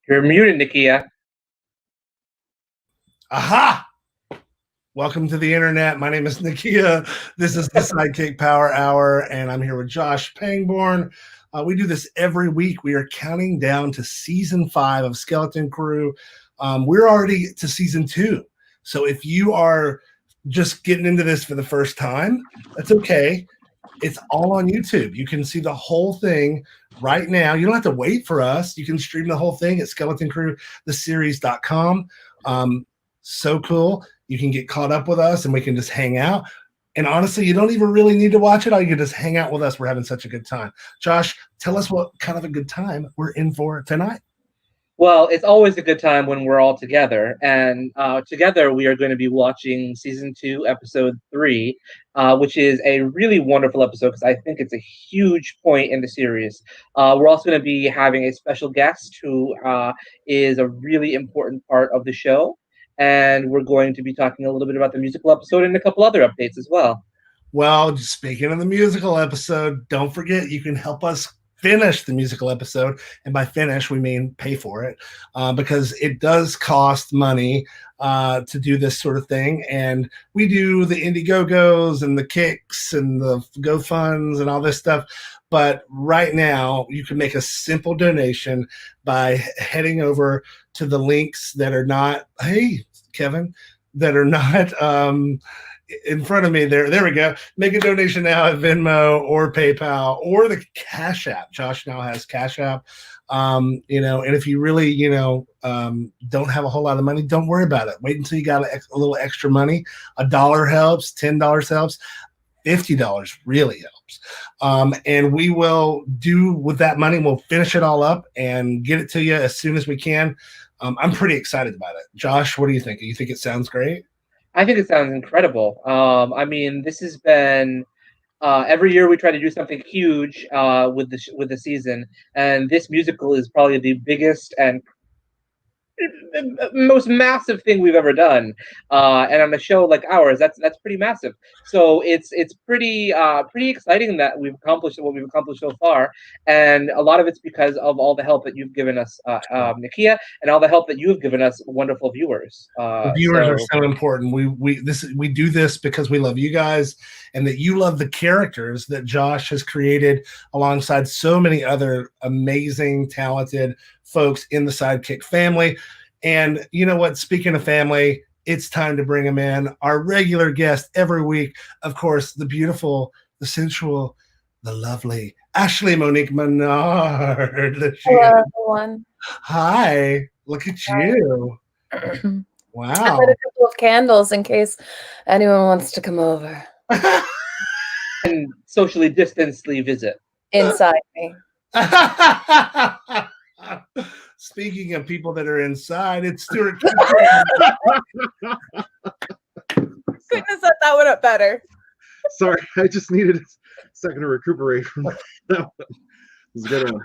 You're muted, Nakia. Aha! Welcome to the internet. My name is Nakia. This is the SideKick Power Hour, and I'm here with Josh Pangborn. We do this every week. We are counting down to season 5 of Skeleton Crew. We're already to season 2. So if you are just getting into this for the first time, that's okay. It's all on YouTube. You can see the whole thing right now. You don't have to wait for us. You can stream the whole thing at SkeletonCrewTheSeries.com. So cool. You can get caught up with us and we can just hang out. And honestly, you don't even really need to watch it. All you can just hang out with us. We're having such a good time. Josh, tell us what kind of a good time we're in for tonight. Well, it's always a good time when we're all together. And together we are going to be watching season 2, episode 3, which is a really wonderful episode because I think it's a huge point in the series. We're also going to be having a special guest who is a really important part of the show. And we're going to be talking a little bit about the musical episode and a couple other updates as well. Well, speaking of the musical episode, don't forget you can help us finish the musical episode. And by finish, we mean pay for it, because it does cost money to do this sort of thing. And we do the Indiegogos and the Kicks and the GoFunds and all this stuff. But right now, you can make a simple donation by heading over to the links that are not, hey, Kevin, that are not in front of me there. There we go. Make a donation now at Venmo or PayPal or the Cash App. Josh now has Cash App. And if you really, don't have a whole lot of money, don't worry about it. Wait until you got a little extra money. $1 helps, $10 helps, $50 really helps. And we will do with that money. We'll finish it all up and get it to you as soon as we can. I'm pretty excited about it. Josh, what do you think? You think it sounds great? I think it sounds incredible. This has been every year we try to do something huge with the season, and this musical is probably the biggest and most massive thing we've ever done, and on a show like ours, that's pretty massive. So it's pretty exciting that we've accomplished what we've accomplished so far, and a lot of it's because of all the help that you've given us, Nakia, and all the help that you have given us, wonderful viewers. The viewers are so important. We do this because we love you guys, and that you love the characters that Josh has created alongside so many other amazing, talented folks in the SideKick family. And you know what? Speaking of family, it's time to bring them in. Our regular guest every week, of course, the beautiful, the sensual, the lovely Ashley Monique Menard. Hello, everyone. Hi, look at you. Wow. I lit a couple of candles in case anyone wants to come over. And socially distancedly visit. Inside me. Speaking of people that are inside, it's Stuart. Couldn't have set that one up better. Sorry, I just needed a second to recuperate from that one. It was a good one.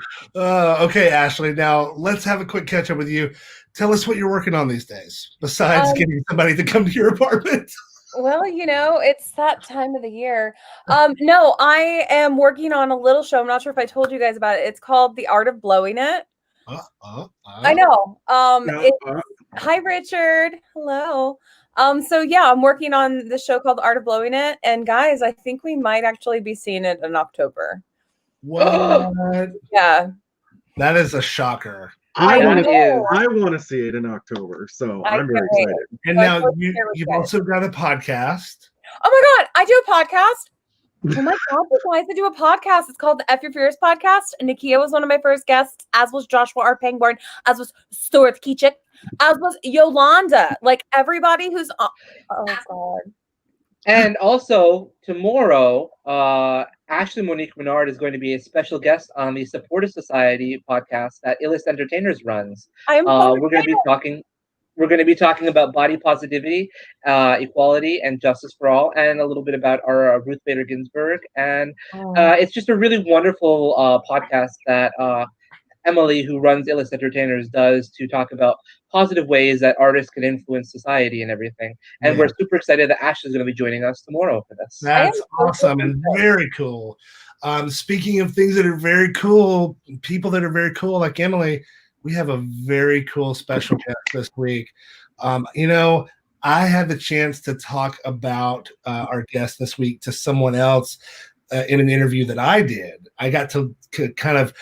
Okay, Ashley. Now let's have a quick catch up with you. Tell us what you're working on these days, besides getting somebody to come to your apartment. Well, it's that time of the year. No, I am working on a little show. I'm not sure if I told you guys about it. It's called The Art of Blowing It. I know. Hi, Richard. Hello. So yeah, I'm working on this show called The Art of Blowing It. And guys, I think we might actually be seeing it in October. What? Yeah. That is a shocker. I want to see it in October, so I'm very excited. And now you've also got a podcast. Oh my God, I do a podcast. Oh my God, guys, I do a podcast. It's called the F Your Fears podcast. Nakia was one of my first guests, as was Joshua R. Pangborn, as was Stuart Kiczek, as was Yolanda. Like everybody who's on. Oh God. And also tomorrow, Ashley Monique Menard is going to be a special guest on the Supportive Society podcast that Illest Entertainers runs. We're going to be talking about body positivity, equality, and justice for all, and a little bit about our Ruth Bader Ginsburg. And it's just a really wonderful podcast that Emily, who runs Illest Entertainers, does to talk about positive ways that artists can influence society and everything. And we're super excited that Ashley is going to be joining us tomorrow for this. That's awesome and very cool. Speaking of things that are very cool, people that are very cool like Emily, we have a very cool special guest this week. You know, I had the chance to talk about our guest this week to someone else in an interview that I did. I got to kind of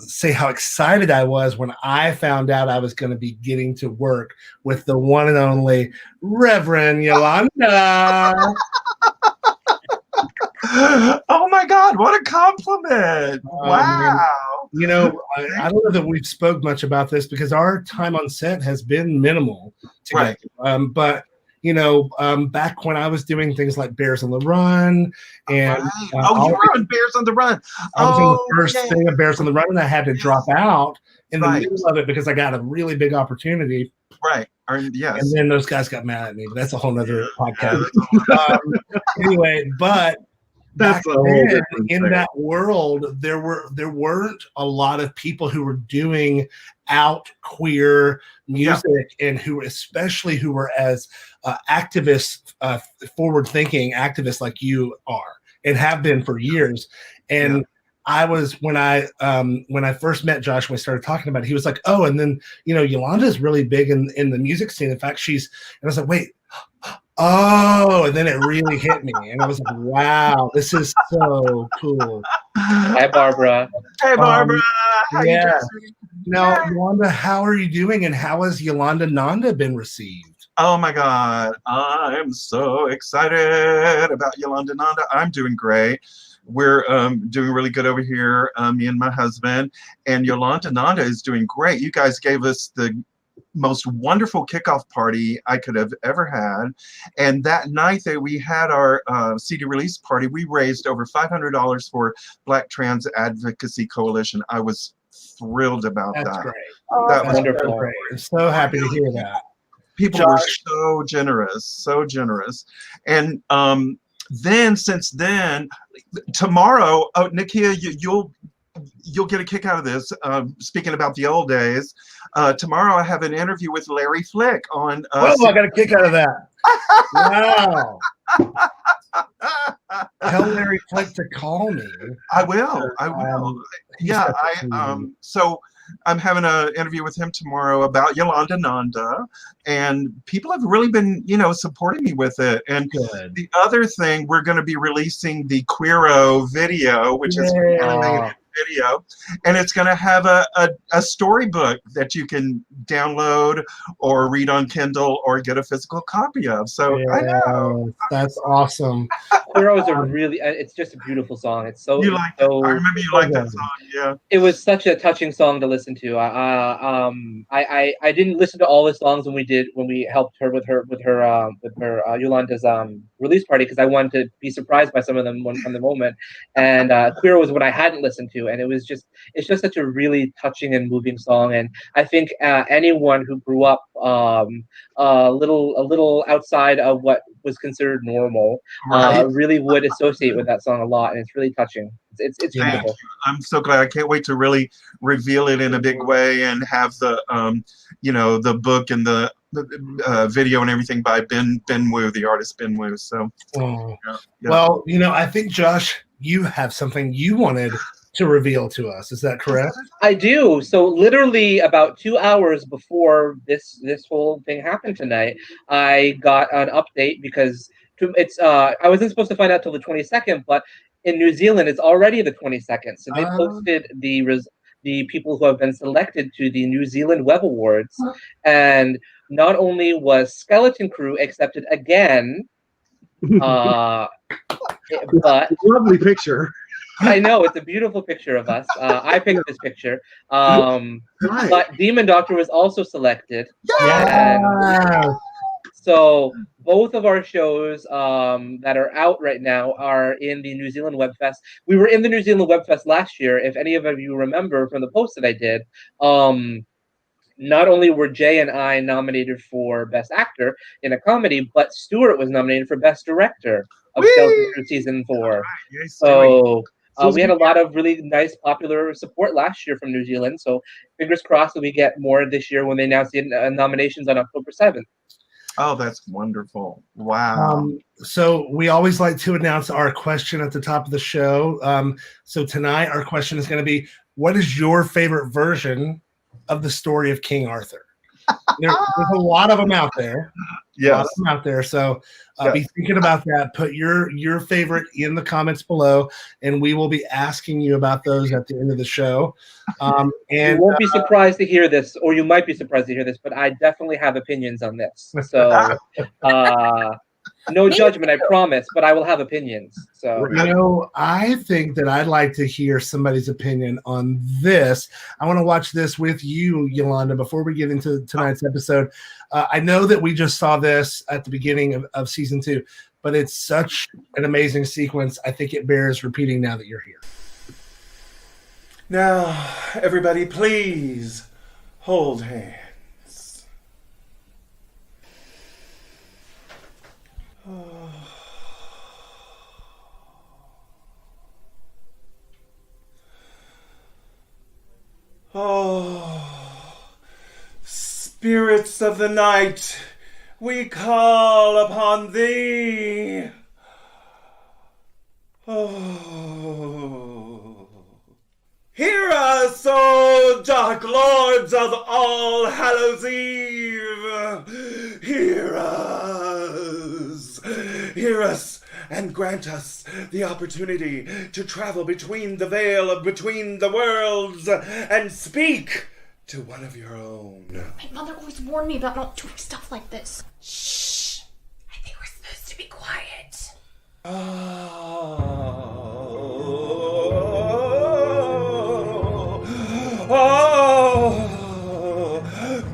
say how excited I was when I found out I was going to be getting to work with the one and only Reverend Yolanda. Oh my God, what a compliment. Wow. You know, I don't know that we've spoke much about this because our time on set has been minimal together. Right. But you know, back when I was doing things like Bears on the Run, and you were on Bears on the Run. I was in the first thing of Bears on the Run, and I had to drop out in the middle of it because I got a really big opportunity. Right. Yes. And then those guys got mad at me, but that's a whole nother podcast. Anyway, but back then, in that world, there weren't a lot of people who were doing out queer music and who were as activists, forward-thinking activists like you are and have been for years. And I was when I first met Josh, when we started talking about it, he was like, "Oh, and then you know, Yolanda is really big in the music scene. In fact, and I was like, "Wait." Oh, and then it really hit me, and I was like, "Wow, this is so cool." Hi, Barbara. Hey, Barbara. How yeah. Now, Yolanda, how are you doing, and how has Yolanda Nanda been received? Oh my God, I'm so excited about Yolanda Nanda. I'm doing great. We're doing really good over here, me and my husband, and Yolanda Nanda is doing great. You guys gave us the most wonderful kickoff party I could have ever had, and that night that we had our CD release party, we raised over $500 for Black Trans Advocacy Coalition. I was thrilled about that. That's great. That was wonderful. Great. I'm so happy to hear that. People were so generous, and then since then, tomorrow, Nakia, you'll get a kick out of this. Speaking about the old days, tomorrow I have an interview with Larry Flick on. I got a kick out of that. Wow. Tell Larry Flick to call me. I will. Yeah. So I'm having an interview with him tomorrow about Yolanda Nanda, and people have really been, supporting me with it. And the other thing, we're going to be releasing the Queero video, which is an animated video, and it's going to have a storybook that you can download or read on Kindle or get a physical copy of. So I know that's awesome. Queero is it's just a beautiful song. It's so I remember you liked that song. Yeah, it was such a touching song to listen to. I didn't listen to all the songs when we helped her with her Yolanda's release party because I wanted to be surprised by some of them from the moment. And Queero was what I hadn't listened to, and it's just such a really touching and moving song. And I think anyone who grew up a little outside of what was considered normal really would associate with that song a lot, and it's really touching. It's beautiful. I'm so glad. I can't wait to really reveal it in a big way and have the the book and the video and everything by Ben Wu, the artist Ben Wu. So well, I think Josh, you have something you wanted to reveal to us. Is that correct? I do. So literally about 2 hours before this whole thing happened tonight, I got an update because I wasn't supposed to find out till the 22nd, but in New Zealand it's already the 22nd. So they posted the people who have been selected to the New Zealand Web Awards, and not only was Skeleton Crew accepted again, but lovely picture. I know, it's a beautiful picture of us. I picked this picture. But Demon Doctor was also selected. Yeah. So both of our shows that are out right now are in the New Zealand Web Fest. We were in the New Zealand Web Fest last year, if any of you remember from the post that I did. Not only were Jay and I nominated for Best Actor in a comedy, but Stuart was nominated for Best Director of Skeleton Crew Season 4. So we had a lot of really nice, popular support last year from New Zealand. So fingers crossed that we get more this year when they announce the nominations on October 7th. Oh, that's wonderful. Wow. So we always like to announce our question at the top of the show. So tonight our question is going to be, what is your favorite version of the story of King Arthur. There's a lot of them out there. Yes. So be thinking about that. Put your favorite in the comments below, and we will be asking you about those at the end of the show. And you won't be surprised to hear this, or you might be surprised to hear this, but I definitely have opinions on this. So no judgment, I promise, but I will have opinions. So I think that I'd like to hear somebody's opinion on this. I want to watch this with you, Yolanda, before we get into tonight's episode. I know that we just saw this at the beginning of season 2, but it's such an amazing sequence. I think it bears repeating now that you're here. Now, everybody, please hold hands. Oh, spirits of the night, we call upon thee. Oh, hear us, O dark lords of All Hallows Eve. Hear us, and grant us the opportunity to travel between the veil of between the worlds and speak to one of your own. My mother always warned me about not doing stuff like this. Shh! I think we're supposed to be quiet.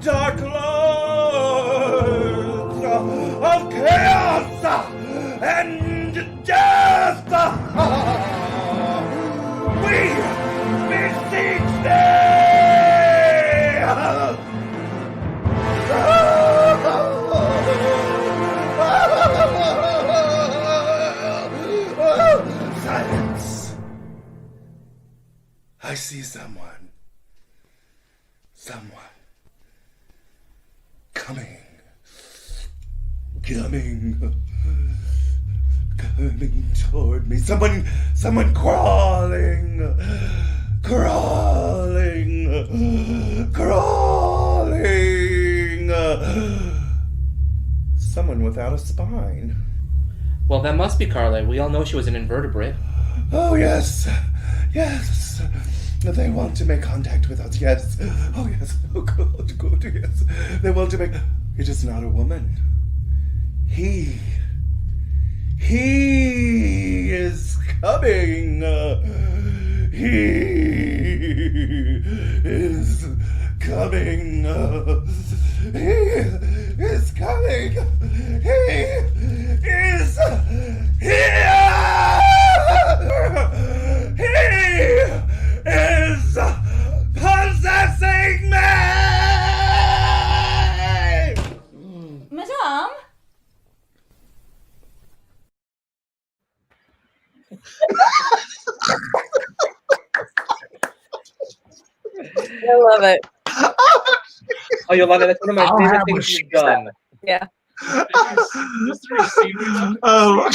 Dark lords of chaos and death! We beseech thee! Silence! I see someone. Coming toward me. Someone crawling. Someone without a spine. Well, that must be Carla. We all know she was an invertebrate. Oh, yes. They want to make contact with us, yes. Oh, yes. Oh, good, yes. They want to make... It is not a woman. He is coming. He is coming. He is coming. He is here. He is possessing me. Madame? I love it. Oh, Yolanda, that's one of my favorite things you've done. Yeah. Oh.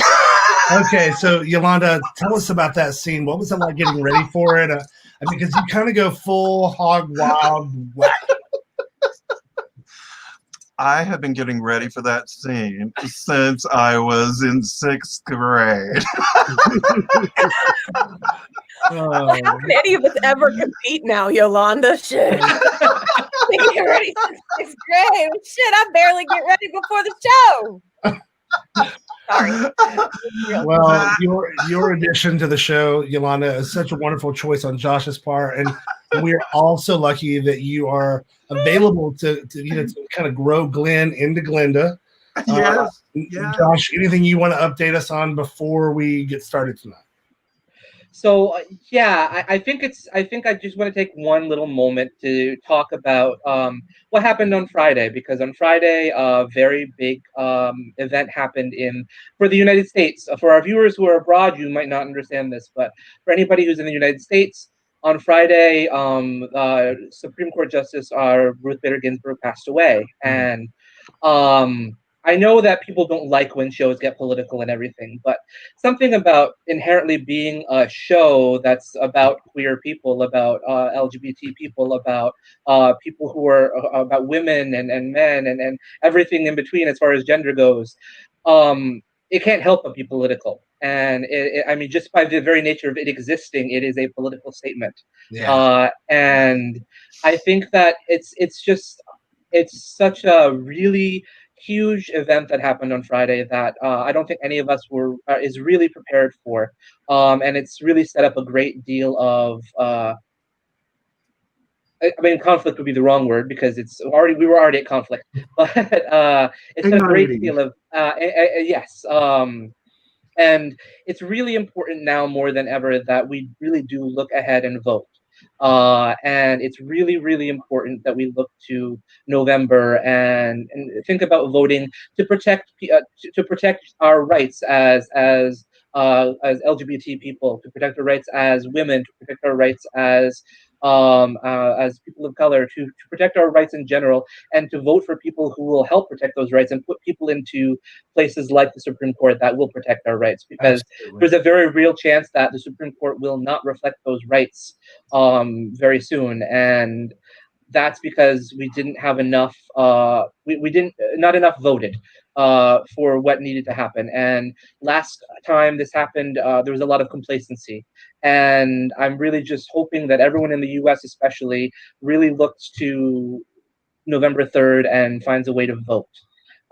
Okay, so Yolanda, tell us about that scene. What was it like getting ready for it? Because you kind of go full hog wild whack. I have been getting ready for that scene since I was in 6th grade. How can any of us ever compete now, Yolanda? Shit. We get ready since 6th grade. Shit, I barely get ready before the show. Sorry. Well, your addition to the show, Yolanda, is such a wonderful choice on Josh's part, and we're all so lucky that you are available to kind of grow Glenn into Glenda. Yes. Josh, anything you want to update us on before we get started tonight? So I think I just want to take one little moment to talk about what happened on Friday, because on Friday a very big event happened for the United States. For our viewers who are abroad, you might not understand this, but for anybody who's in the United States, on Friday, Supreme Court Justice Ruth Bader Ginsburg passed away, and I know that people don't like when shows get political and everything, but something about inherently being a show that's about queer people, about LGBT people, about people who are about women and men and everything in between as far as gender goes, it can't help but be political. And I mean, just by the very nature of it existing, it is a political statement. Yeah. And I think that it's such a really huge event that happened on Friday that I don't think any of us is really prepared for, and it's really set up a great deal of. I mean, conflict would be the wrong word because we were already at conflict, but it's a great deal of yes. And it's really important now more than ever that we really do look ahead and vote. And it's really, really important that we look to November and think about voting to protect to protect our rights as LGBT people, to protect our rights as women, to protect our rights as people of color, to protect our rights in general, and to vote for people who will help protect those rights and put people into places like the Supreme Court that will protect our rights, because there's a very real chance that the Supreme Court will not reflect those rights very soon. And that's because we didn't have enough, not enough voted for what needed to happen. And last time this happened, there was a lot of complacency. And I'm really just hoping that everyone in the US especially really looks to November 3rd and finds a way to vote.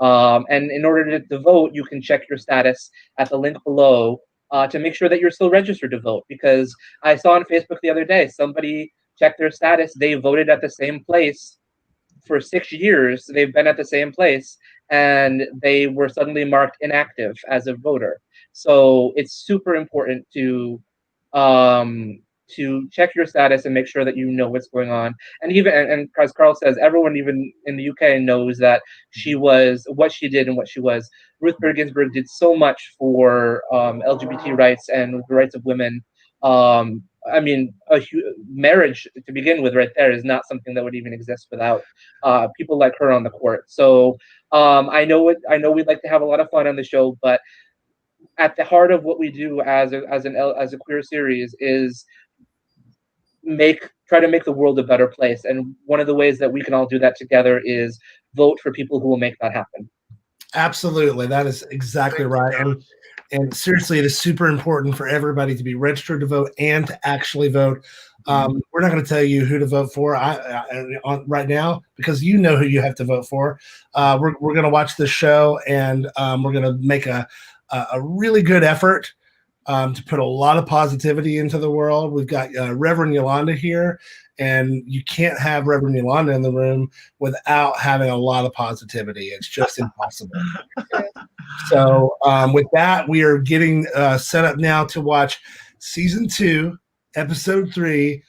And in order to vote, you can check your status at the link below to make sure that you're still registered to vote. Because I saw on Facebook the other day, somebody checked their status. They voted at the same place for 6 years. They've been at the same place, and they were suddenly marked inactive as a voter. So it's super important to check your status and make sure that you know what's going on. And even and as Carl says, everyone even in the UK knows that she was what she did and what she was. Ruth Bader Ginsburg did so much for LGBT rights and the rights of women. I mean, marriage to begin with, right there, is not something that would even exist without people like her on the court. So I know we'd like to have a lot of fun on the show, but at the heart of what we do as a queer series is try to make the world a better place. And one of the ways that we can all do that together is vote for people who will make that happen. Absolutely, that is exactly right. And seriously, it is super important for everybody to be registered to vote and to actually vote. We're not going to tell you who to vote for right now, because you know who you have to vote for. We're going to watch this show, and we're going to make a really good effort to put a lot of positivity into the world. We've got Reverend Yolanda here, and you can't have Reverend Yolanda in the room without having a lot of positivity. It's just impossible. So with that, we are getting set up now to watch season 2, episode 3,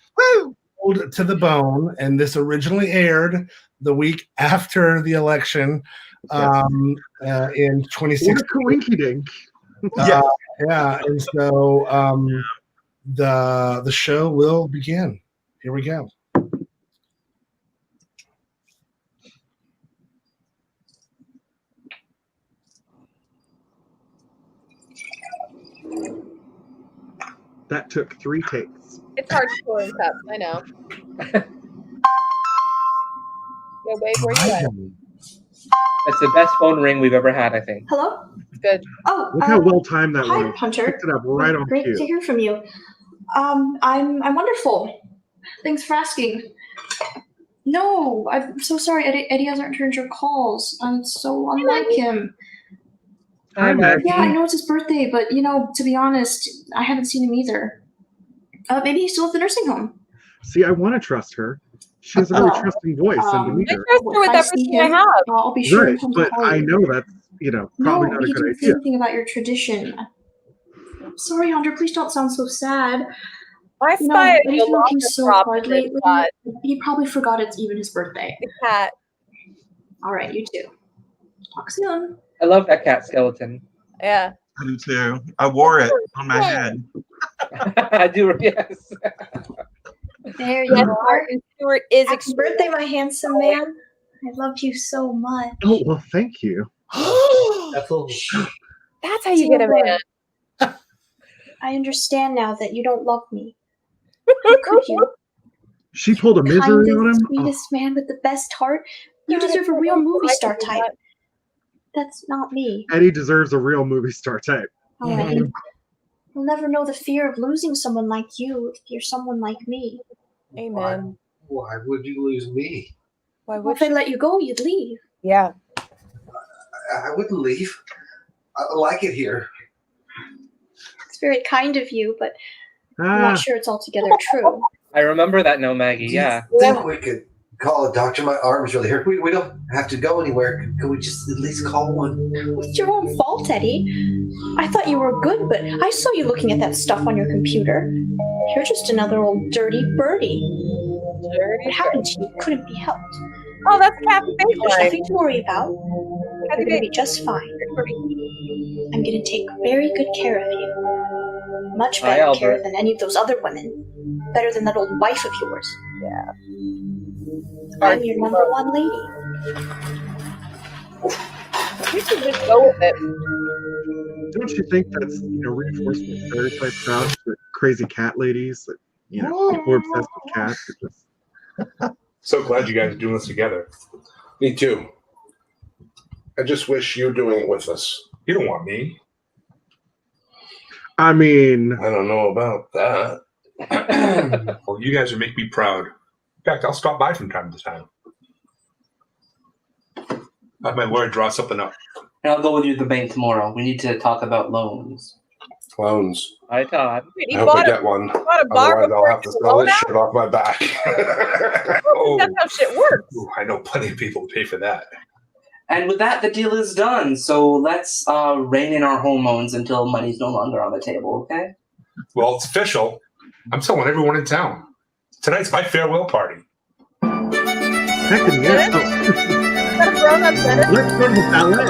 Cold to the Bone. And this originally aired the week after the election in 2016. What a coinky-dink. Yeah, and so the show will begin. Here we go. That took 3 takes. It's hard to pour in cups, I know. Yo, babe, where you at? It's the best phone ring we've ever had, I think. Hello? Good. Oh, Look how well timed that hi, was. Hunter. Picked it up right on Great cue. to hear from you. I'm wonderful. Thanks for asking. No, I'm so sorry. Eddie hasn't returned your calls. I'm so unlike him. Hi, Maggie. Yeah, I know it's his birthday, but to be honest, I haven't seen him either. Maybe he's still at the nursing home. See, I want to trust her. She has a really trusting voice and demeanor. I trust her with everything I have. I'll be sure Right, to but call I you. know that's probably not a he good didn't say idea. anything about your tradition. Sorry, Hunter. Please don't sound so sad. My spy is Eddie's working so hard lately. God. He probably forgot it's even his birthday. The cat. All right, you too. Talk soon. I love that cat skeleton. Yeah. I do too. I wore it on my head. I do, yes. There you are. Stuart is Happy birthday, my handsome man. I love you so much. Oh, well, thank you. That's how you get a man. I understand now that you don't love me. How could you? She pulled a misery on him. Sweetest man with the best heart. You deserve a real movie star type. That's not me. Eddie deserves a real movie star type. Oh, Eddie. You'll never know the fear of losing someone like you if you're someone like me. Amen. Why would you lose me? Why would if I let you go, you'd leave. Yeah. I wouldn't leave. I like it here. It's very kind of you, but I'm not sure it's altogether true. I remember that, no, Maggie. Yeah. I think we could call a doctor. My arm's really hurt. We don't have to go anywhere. Could we just at least call one? It's your own fault, Eddie. I thought you were good, but I saw you looking at that stuff on your computer. You're just another old dirty birdie. What happened to you couldn't be helped. Oh, that's Kathy Bateman. There's nothing to worry about. You're going to be just fine. I'm going to take very good care of you. Much better care than any of those other women. Better than that old wife of yours. Yeah. I'm your number one lady. We should just go with it. Don't you think that's reinforcement stereotype crowds, the crazy cat ladies, that people are obsessed with cats? So glad you guys are doing this together. Me too. I just wish you were doing it with us. You don't want me. I mean, I don't know about that. Well, you guys would make me proud. In fact, I'll stop by from time to time. Have my lawyer draw something up. And I'll go with you to the bank tomorrow. We need to talk about loans. Loans. Hi, Todd. I hope I get one. Otherwise, I'll have to sell this shit off my back. That's how shit works. Ooh, I know plenty of people to pay for that. And with that, the deal is done. So let's rein in our hormones until money's no longer on the table, okay? Well, it's official. I'm selling everyone in town. Tonight's my farewell party. Heck yes. Let's go to the ballet.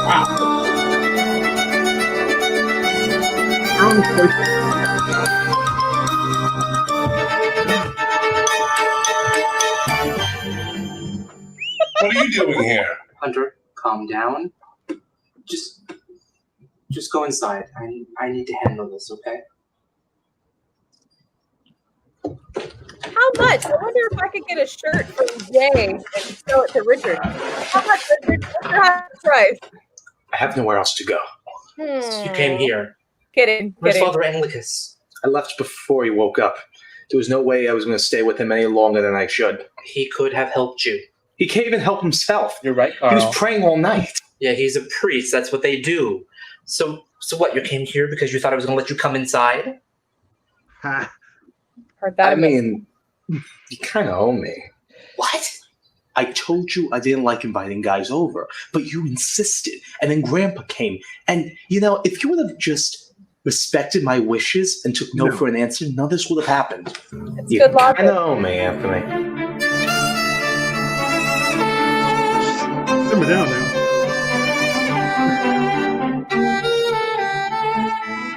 Wow. Strong choice. What are you doing here? Hunter, calm down. Just go inside. I need to handle this, okay? How much? I wonder if I could get a shirt from Jay and sell it to Richard. How much, Richard? What's your price? I have nowhere else to go. You came here. Kidding. Where's Father Anglicus? I left before he woke up. There was no way I was going to stay with him any longer than I should. He could have helped you. He can't even help himself. You're right, Carl. He was praying all night. Yeah, he's a priest. That's what they do. So what? You came here because you thought I was going to let you come inside? Heard that. I mean, you kind of owe me. What? I told you I didn't like inviting guys over, but you insisted. And then Grandpa came. And, if you would have just respected my wishes and took no for an answer, none of this would have happened. It's good logic. I know me, Anthony. Simmer down now.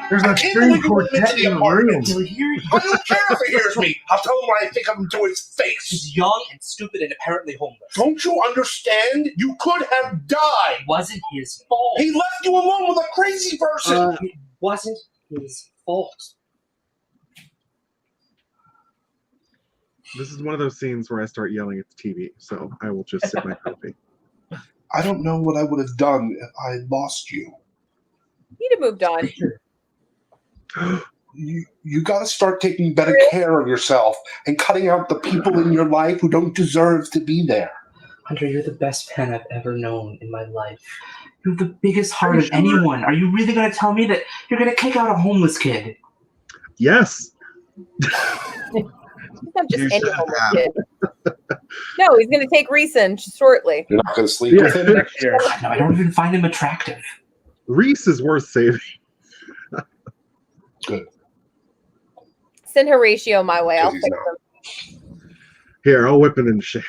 There's a string quartet in the room. I don't care if he hears me. I'll tell him what I think of him to his face. He's young and stupid and apparently homeless. Don't you understand? You could have died. It wasn't his fault. He left you alone with a crazy person. It wasn't his fault. This is one of those scenes where I start yelling at the TV, so I will just sip my coffee. I don't know what I would have done if I lost you. You'd have moved on. You got to start taking better care of yourself and cutting out the people in your life who don't deserve to be there. Hunter, you're the best fan I've ever known in my life. You have the biggest heart of anyone. Are you really going to tell me that you're going to kick out a homeless kid? Yes. Not just any homeless kid. No, he's going to take Reese in shortly. You're not going to sleep with him next year. No, I don't even find him attractive. Reese is worth saving. Good. Send Horatio my way. I'll fix him. Here, I'll whip it into shape.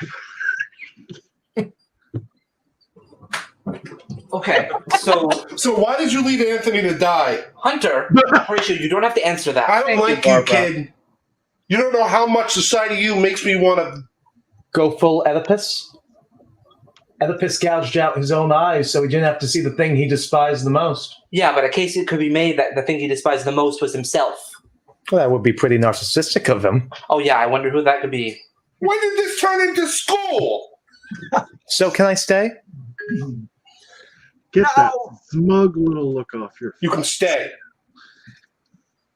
Okay, so why did you leave Anthony to die? Hunter, Horatio, you don't have to answer that. I don't like you, kid. You don't know how much the sight of you makes me want to go full Oedipus. Oedipus gouged out his own eyes so he didn't have to see the thing he despised the most. Yeah, but a case it could be made that the thing he despised the most was himself. Well, that would be pretty narcissistic of him. Oh, yeah, I wonder who that could be. When did this turn into school? So can I stay? Get that smug little look off your face. You can stay.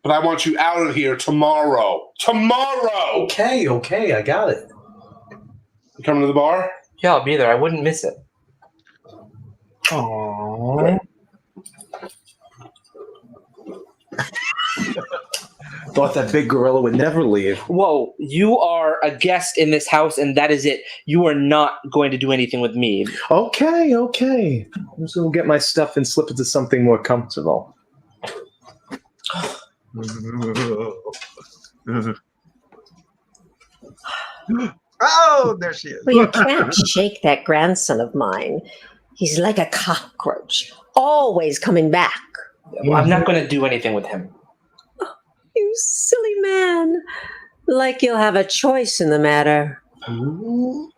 But I want you out of here tomorrow. Tomorrow! Okay, I got it. You coming to the bar? Yeah, I'll be there. I wouldn't miss it. Aww. Thought that big gorilla would never leave. Whoa, you are a guest in this house, and that is it. You are not going to do anything with me. Okay. I'm just going to get my stuff and slip into something more comfortable. Oh, there she is. Well, you can't shake that grandson of mine. He's like a cockroach, always coming back. Well, I'm not going to do anything with him. You silly man. Like you'll have a choice in the matter. Ooh.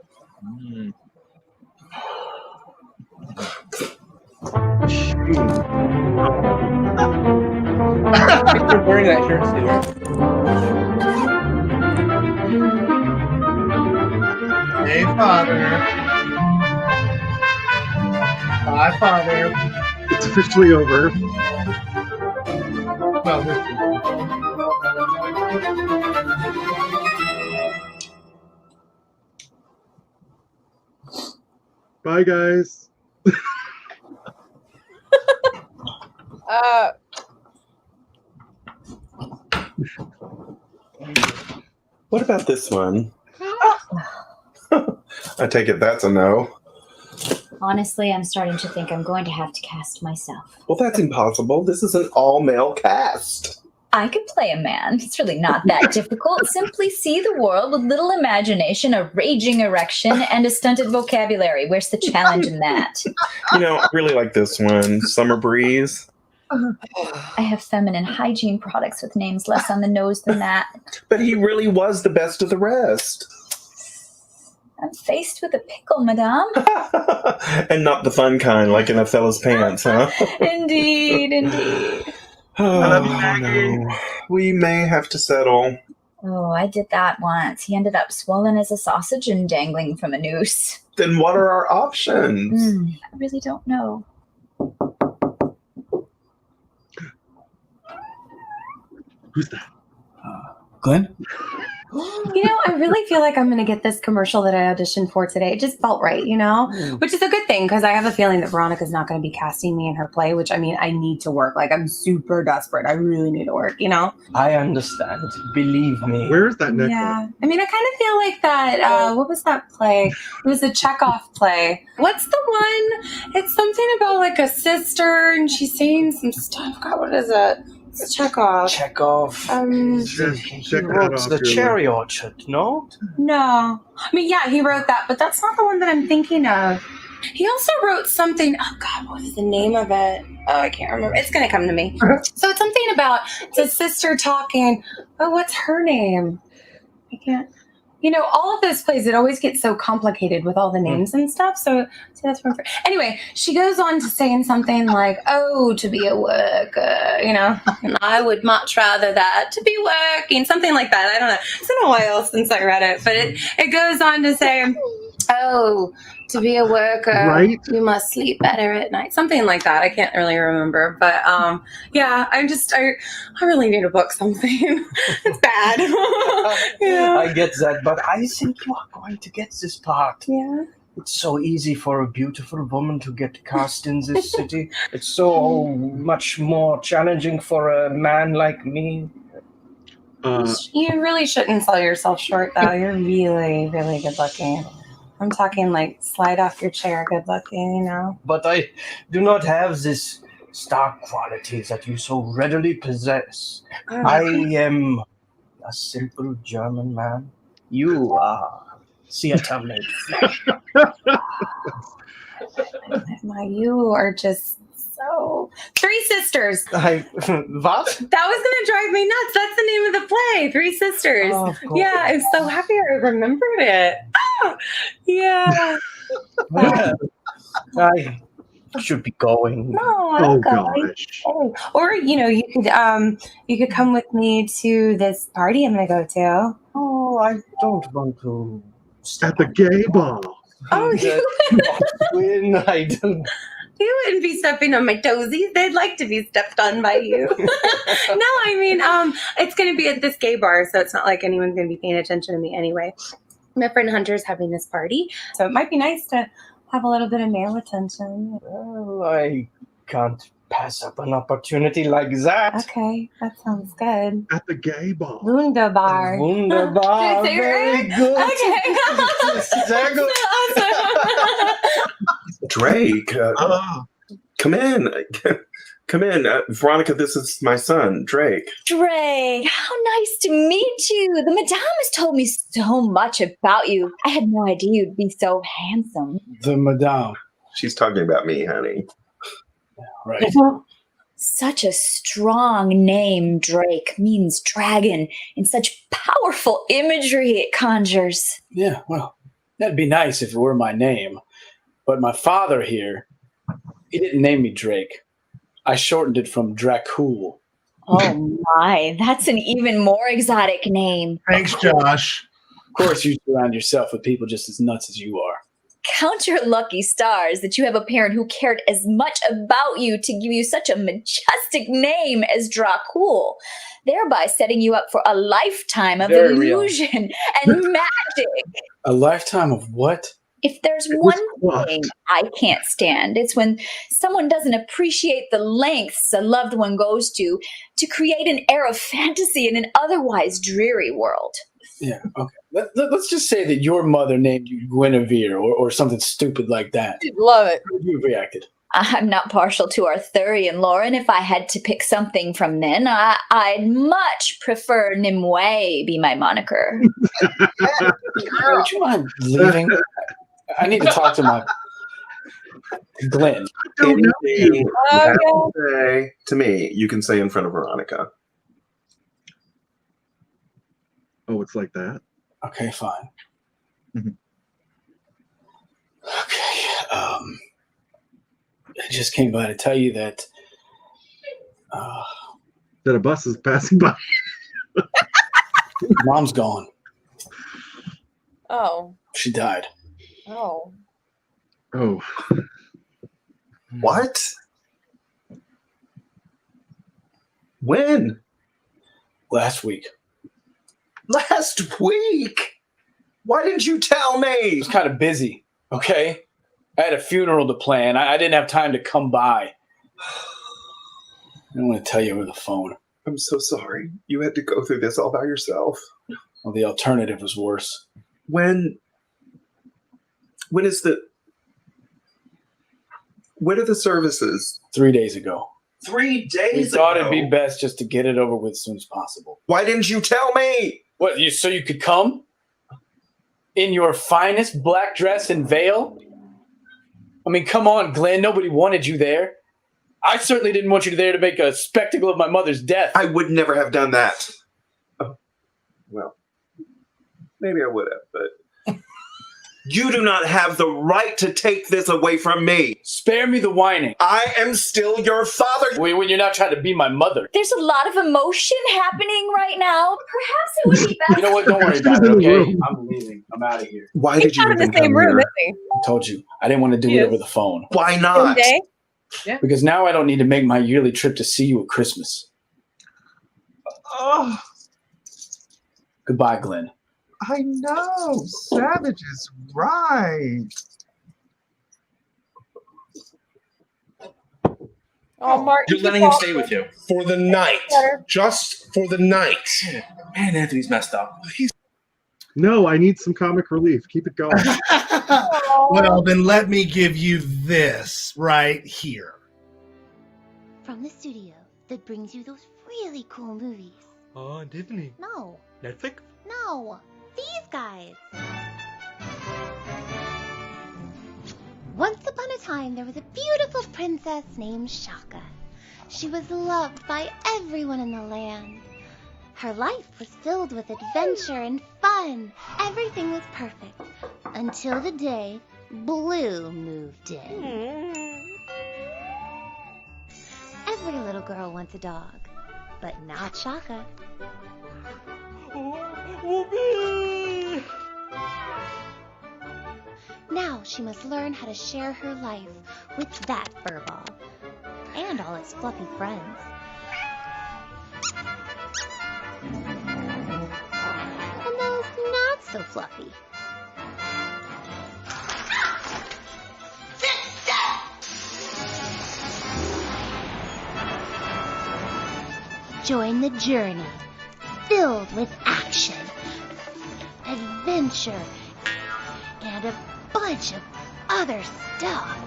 Thanks for wearing that shirt, Stuart. Hey, Father. Bye, Father. It's officially over. Well, bye, guys. What about this one? I take it that's a no. Honestly, I'm starting to think I'm going to have to cast myself. Well, that's impossible. This is an all-male cast. I could play a man. It's really not that difficult. Simply see the world with little imagination, a raging erection, and a stunted vocabulary. Where's the challenge in that? You know, I really like this one. Summer Breeze. I have feminine hygiene products with names less on the nose than that. But he really was the best of the rest. I'm faced with a pickle, madame. And not the fun kind, like in a fella's pants, huh? Indeed. Oh, I love you, Maggie. No. We may have to settle. Oh, I did that once. He ended up swollen as a sausage and dangling from a noose. Then what are our options? I really don't know. Who's that? Glenn? You know, I really feel like I'm going to get this commercial that I auditioned for today. It just felt right, which is a good thing because I have a feeling that Veronica's not going to be casting me in her play, which I mean, I need to work. Like, I'm super desperate. I really need to work, I understand. Believe me. Where's that necklace? Yeah. I mean, I kind of feel like that. What was that play? It was a Chekhov play. What's the one? It's something about like a sister and she's saying some stuff. God, what is it? It's Chekhov. He wrote The Cherry Orchard, no? No. I mean, yeah, he wrote that, but that's not the one that I'm thinking of. He also wrote something. Oh, God, what is the name of it? Oh, I can't remember. It's going to come to me. So it's something about it's a sister talking. Oh, what's her name? I can't. All of those plays, it always gets so complicated with all the names and stuff. So that's one. Anyway, she goes on to saying something like, "Oh, to be a worker, and I would much rather that to be working," something like that. I don't know. It's been a while since I read it, but it goes on to say, "Oh, to be a worker, right? You must sleep better at night." Something like that. I can't really remember, but yeah, I really need to book something. It's bad. Yeah. I get that, but I think you are going to get this part. Yeah. It's so easy for a beautiful woman to get cast in this city. It's so much more challenging for a man like me. You really shouldn't sell yourself short, though. You're really, really good looking. I'm talking like slide off your chair, good looking, But I do not have this star quality that you so readily possess. I am a simple German man. You are theater made flesh. You are just so... Three Sisters. What? That was going to drive me nuts. That's the name of the play, Three Sisters. Oh, yeah, I'm so happy I remembered it. Oh, yeah. I should be going. No, I'm going. Oh, or you could come with me to this party I'm gonna go to. Oh, I don't want to. At the gay ball. Oh, I don't. You wouldn't be stepping on my toesies. They'd like to be stepped on by you. No, I mean, it's going to be at this gay bar, so it's not like anyone's going to be paying attention to me anyway. My friend Hunter's having this party, so it might be nice to have a little bit of male attention. Well, I can't pass up an opportunity like that. Okay, that sounds good. At the gay bar. Wunderbar. Wunderbar. Did I say Very right? good. Okay. Sehr gut. Drake, come in. Come in. Veronica, this is my son, Drake. Drake, how nice to meet you. The madame has told me so much about you. I had no idea you'd be so handsome. The madame. She's talking about me, honey. Right. Such a strong name, Drake, means dragon, and such powerful imagery it conjures. Yeah, well, that'd be nice if it were my name. But my father here, he didn't name me Drake. I shortened it from Dracul. Oh my, that's an even more exotic name. Thanks, Josh. Of course, you surround yourself with people just as nuts as you are. Count your lucky stars that you have a parent who cared as much about you to give you such a majestic name as Dracul, thereby setting you up for a lifetime of Very illusion and magic. A lifetime of what? If there's one thing I can't stand, it's when someone doesn't appreciate the lengths a loved one goes to create an air of fantasy in an otherwise dreary world. Yeah, okay. Let's just say that your mother named you Guinevere or something stupid like that. Love it. How would you have reacted? I'm not partial to Arthurian lore, and if I had to pick something from then, I'd much prefer Nimue be my moniker. Would you mind leaving? I need to talk to my Glenn. Anything you have to say to me, you can say in front of Veronica. Oh, it's like that? Okay, fine. Mm-hmm. Okay. I just came by to tell you that that a bus is passing by. Mom's gone. Oh. She died. Oh. Oh. What? When? Last week. Last week? Why didn't you tell me? I was kind of busy, okay? I had a funeral to plan. I didn't have time to come by. I don't want to tell you over the phone. I'm so sorry. You had to go through this all by yourself. Well, the alternative was worse. When are the services? 3 days ago. 3 days We ago? thought it'd be best just to get it over with as soon as possible. Why didn't you tell me? What, so you could come? In your finest black dress and veil? I mean, come on, Glenn. Nobody wanted you there. I certainly didn't want you there to make a spectacle of my mother's death. I would never have done that. Oh, well, maybe I would have, but... You do not have the right to take this away from me. Spare me the whining. I am still your father. When you're not trying to be my mother. There's a lot of emotion happening right now. Perhaps it would be best. You know what? Don't worry about it, okay? I'm leaving. I'm out of here. Why did you Not in even the same come room, here? is he? I told you. I didn't want to do it over the phone. Why not? Day? Yeah. Because now I don't need to make my yearly trip to see you at Christmas. Oh, Goodbye, Glenn. I know. Savage is right. Oh, Mark. You're letting him stay with you for the night. Just for the night. Man, Anthony's messed up. No, I need some comic relief. Keep it going. Well, then let me give you this right here. From the studio that brings you those really cool movies. Oh, Disney. No. Netflix? No. These guys. Once upon a time, there was a beautiful princess named Shaka. She was loved by everyone in the land. Her life was filled with adventure and fun. Everything was perfect until the day Blue moved in. Every little girl wants a dog, but not Shaka. Now she must learn how to share her life with that furball and all its fluffy friends. And those not so fluffy. Join the journey, filled with action, adventure, and a bunch of other stuff.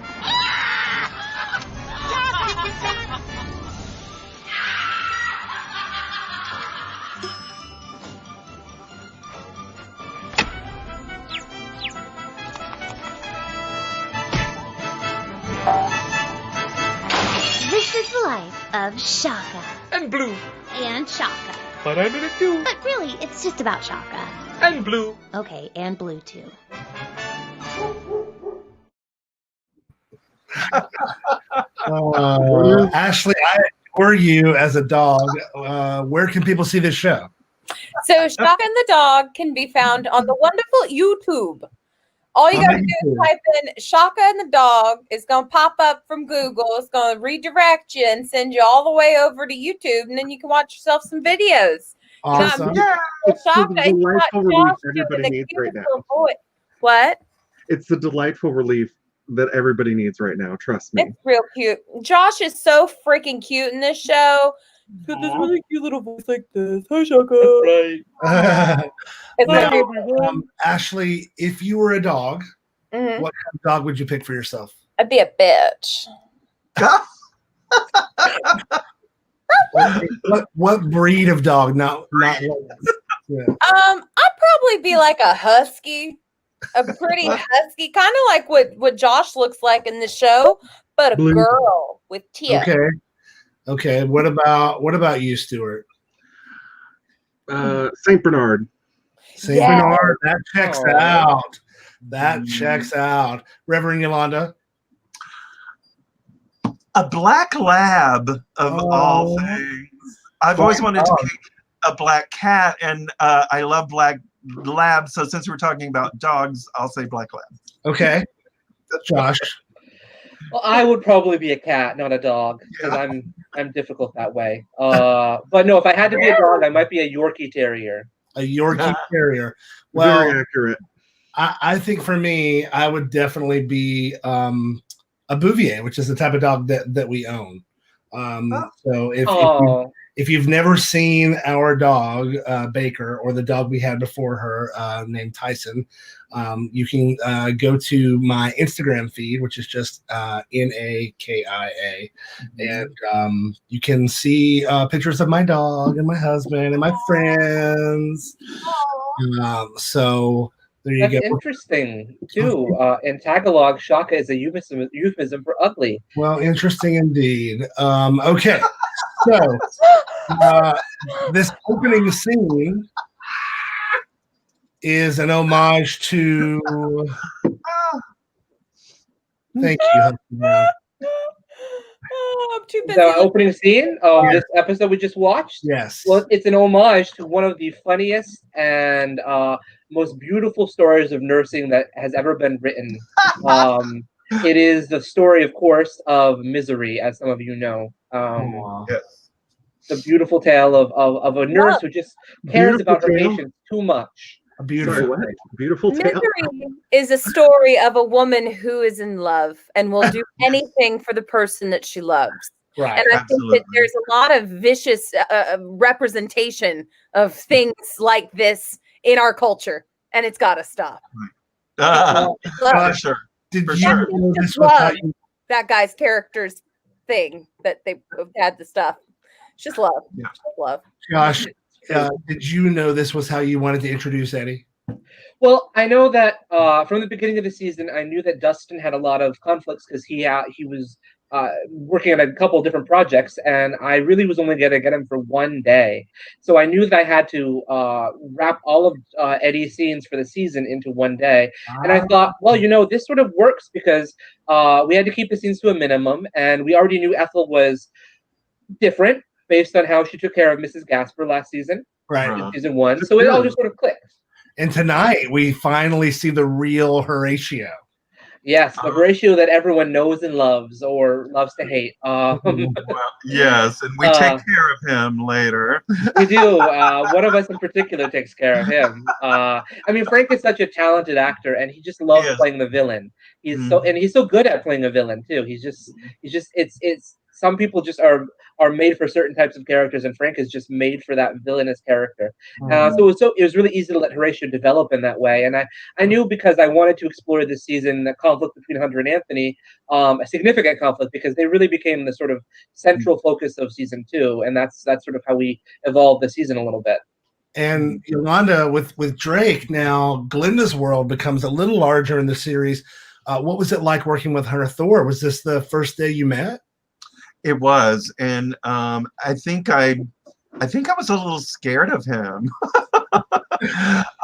This is the life of Shaka. And Blue. And Shaka. But I'm in it too. But really, it's just about Shaka. And Blue. Okay, and Blue too. Ashley, I adore you as a dog. Where can people see this show? So Shaka and the Dog can be found on the wonderful YouTube. All you gotta do is type in Shaka and the Dog. It's gonna pop up from Google. It's gonna redirect you and send you all the way over to YouTube, and then you can watch yourself some videos. Awesome. It's the Shaka, and you got delightful relief Josh doing everybody the needs right now. cutest little boy. What? It's the delightful relief that everybody needs right now. Trust me. It's real cute. Josh is so freaking cute in this show. He's got this really cute little voice like this. Hi, Shaka. Right. Now, Ashley, if you were a dog, Mhm. what kind of dog would you pick for yourself? I'd be a bitch. What breed of dog? Not yeah. I'd probably be like a husky, a pretty husky, kind of like what Josh looks like in the show, but a Blue. girl with teeth. Okay. What about you, Stuart? Saint Bernard. Saint Bernard. That checks Aw. out. That checks out. Reverend Yolanda. A black lab of all things. I've always wanted to be a black cat, and I love black labs. So since we're talking about dogs, I'll say black lab. Okay. Josh. Well, I would probably be a cat, not a dog, because I'm difficult that way. But no, if I had to be a dog, I might be a Yorkie Terrier. A Yorkie Terrier. Well, Very accurate. I think for me, I would definitely be a Bouvier, which is the type of dog that we own. So if you've never seen our dog Baker, or the dog we had before her named Tyson, you can go to my Instagram feed, which is just Nakia, and you can see pictures of my dog and my husband and my friends. So there you That's go. interesting too. In Tagalog, Shaka is a euphemism for ugly. Well, interesting indeed. Okay, so this opening scene is an homage to. Thank you. I'm too busy. The opening scene of this episode we just watched. Yes. Well, it's an homage to one of the funniest and most beautiful stories of nursing that has ever been written. It is the story, of course, of Misery, as some of you know. Yes. The beautiful tale of a nurse who just cares Beautiful about her tale. patients too much. A beautiful, Sorry, what? Beautiful tale. Misery is a story of a woman who is in love and will do anything for the person that she loves. Right. And I think that there's a lot of vicious representation of things like this in our culture, and it's got to stop. For sure. Did For you sure. know this Just was how love you, that guy's character's thing that they had the stuff. It's just love. Yeah. Just love. Josh? Did you know this was how you wanted to introduce Eddie? Well, I know that from the beginning of the season, I knew that Dustin had a lot of conflicts because he was working on a couple of different projects, and I really was only going to get him for one day. So I knew that I had to wrap all of Eddie's scenes for the season into one day. And I thought, well, this sort of works because we had to keep the scenes to a minimum, and we already knew Ethel was different based on how she took care of Mrs. Gasper last season, in season 1. So it all just sort of clicked. And tonight we finally see the real Horatio. Yes, the Horatio that everyone knows and loves, or loves to hate. Yes, and we take care of him later. We do. One of us in particular takes care of him. I mean, Frank is such a talented actor, and he just loves playing the villain. He's he's so good at playing a villain too. It's some people just are made for certain types of characters, and Frank is just made for that villainous character. So it was really easy to let Horatio develop in that way. And I knew, because I wanted to explore this season, the conflict between Hunter and Anthony, a significant conflict, because they really became the sort of central focus of season 2, and that's sort of how we evolved the season a little bit. And Yolanda, with Drake now, Glinda's world becomes a little larger in the series. What was it like working with Hunter Thor? Was this the first day you met? It was, and I think I was a little scared of him.